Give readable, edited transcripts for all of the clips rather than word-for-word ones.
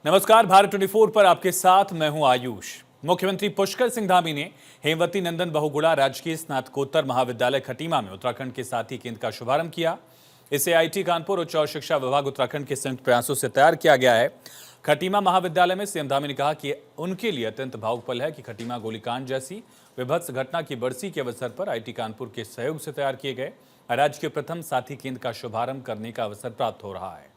नमस्कार, भारत 24 पर आपके साथ मैं हूं आयुष। मुख्यमंत्री पुष्कर सिंह धामी ने हेमवती नंदन बहुगुणा राजकीय स्नातकोत्तर महाविद्यालय खटीमा में उत्तराखंड के साथी केंद्र का शुभारंभ किया। इसे आईटी कानपुर उच्च और शिक्षा विभाग उत्तराखंड के संयुक्त प्रयासों से तैयार किया गया है। खटीमा महाविद्यालय में सीएम धामी ने कहा कि उनके लिए अत्यंत भावुक पल है कि खटीमा गोलीकांड जैसी विभत्स घटना की बरसी के अवसर पर आईटी कानपुर के सहयोग से तैयार किए गए राज्य के प्रथम साथी केंद्र का शुभारंभ करने का अवसर प्राप्त हो रहा है।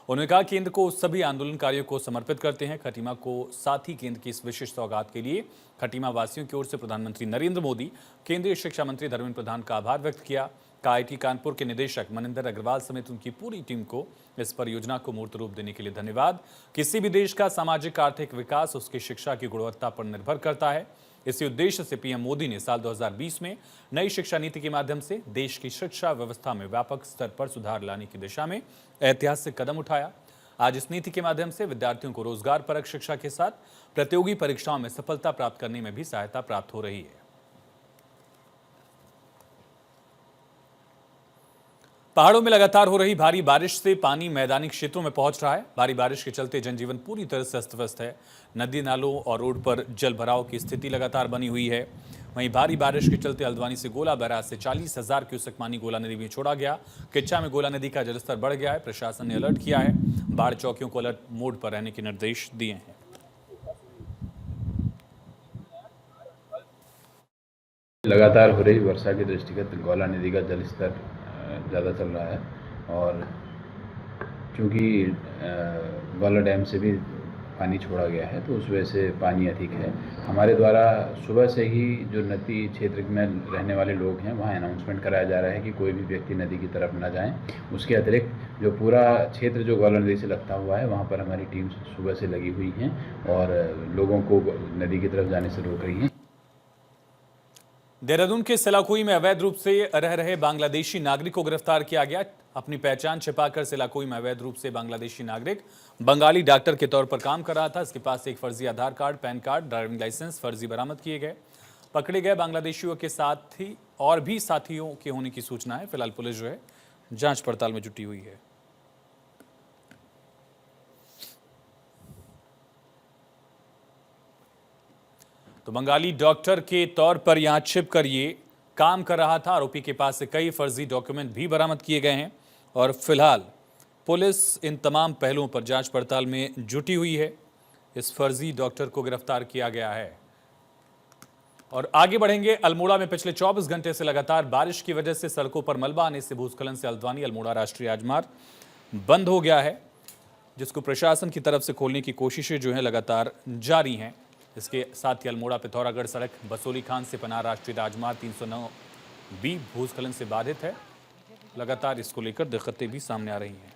उन्होंने कहा केंद्र को सभी आंदोलनकारियों को समर्पित करते हैं। खटीमा को साथी केंद्र की इस विशिष्ट सौगात के लिए खटीमा वासियों की ओर से प्रधानमंत्री नरेंद्र मोदी, केंद्रीय शिक्षा मंत्री धर्मेंद्र प्रधान का आभार व्यक्त किया। आईटी कानपुर के निदेशक मनिंदर अग्रवाल समेत उनकी पूरी टीम को इस परियोजना को मूर्त रूप देने के लिए धन्यवाद। किसी भी देश का सामाजिक आर्थिक विकास उसकी शिक्षा की गुणवत्ता पर निर्भर करता है। इसी उद्देश्य से पीएम मोदी ने साल 2020 में नई शिक्षा नीति के माध्यम से देश की शिक्षा व्यवस्था में व्यापक स्तर पर सुधार लाने की दिशा में ऐतिहासिक कदम उठाया। आज इस नीति के माध्यम से विद्यार्थियों को रोजगार परक शिक्षा के साथ प्रतियोगी परीक्षाओं में सफलता प्राप्त करने में भी सहायता प्राप्त हो रही है। पहाड़ों में लगातार हो रही भारी बारिश से पानी मैदानी क्षेत्रों में पहुंच रहा है। भारी बारिश के चलते जनजीवन पूरी तरह से अस्त व्यस्त है। नदी नालों और रोड पर जल भराव की स्थिति लगातार बनी हुई है। वहीं भारी बारिश के चलते हल्द्वानी से गोला बैराज से 40,000 क्यूसेक पानी गोला नदी में छोड़ा गया। किच्चा में गोला नदी का जलस्तर बढ़ गया है। प्रशासन ने अलर्ट किया है। बाढ़ चौकियों को अलर्ट मोड पर रहने के निर्देश दिए हैं। लगातार हो रही वर्षा के दृष्टिगत गोला नदी का जलस्तर ज़्यादा चल रहा है और चूँकि गोला डैम से भी पानी छोड़ा गया है तो उस वजह से पानी अधिक है। हमारे द्वारा सुबह से ही जो नदी क्षेत्र में रहने वाले लोग हैं वहाँ अनाउंसमेंट कराया जा रहा है कि कोई भी व्यक्ति नदी की तरफ न जाएं। उसके अतिरिक्त जो पूरा क्षेत्र जो गोला नदी से लगता हुआ है वहाँ पर हमारी टीम सुबह से लगी हुई हैं और लोगों को नदी की तरफ जाने से रोक रही हैं। देहरादून के सिलाकोई में अवैध रूप से रह रहे बांग्लादेशी नागरिक को गिरफ्तार किया गया। अपनी पहचान छिपाकर सिलाकोई में अवैध रूप से बांग्लादेशी नागरिक बंगाली डॉक्टर के तौर पर काम कर रहा था। इसके पास एक फर्जी Aadhaar card, PAN card, driving licence फर्जी बरामद किए गए। पकड़े गए बांग्लादेशियों के साथ ही और भी साथियों के होने की सूचना है। फिलहाल पुलिस जो है जांच पड़ताल में जुटी हुई है। तो बंगाली डॉक्टर के तौर पर यहां छिपकर ये काम कर रहा था। आरोपी के पास से कई फर्जी डॉक्यूमेंट भी बरामद किए गए हैं और फिलहाल पुलिस इन तमाम पहलुओं पर जांच पड़ताल में जुटी हुई है। इस फर्जी डॉक्टर को गिरफ्तार किया गया है। और आगे बढ़ेंगे। अल्मोड़ा में पिछले 24 घंटे से लगातार बारिश की वजह से सड़कों पर मलबा आने से भूस्खलन से हल्द्वानी अल्मोड़ा राष्ट्रीय राजमार्ग बंद हो गया है, जिसको प्रशासन की तरफ से खोलने की कोशिशें जो हैं लगातार जारी हैं। इसके साथ ही अल्मोड़ा पिथौरागढ़ सड़क बसोली खान से पनाह राष्ट्रीय राजमार्ग 309 भी भूस्खलन से बाधित है। लगातार इसको लेकर दिक्कतें भी सामने आ रही हैं।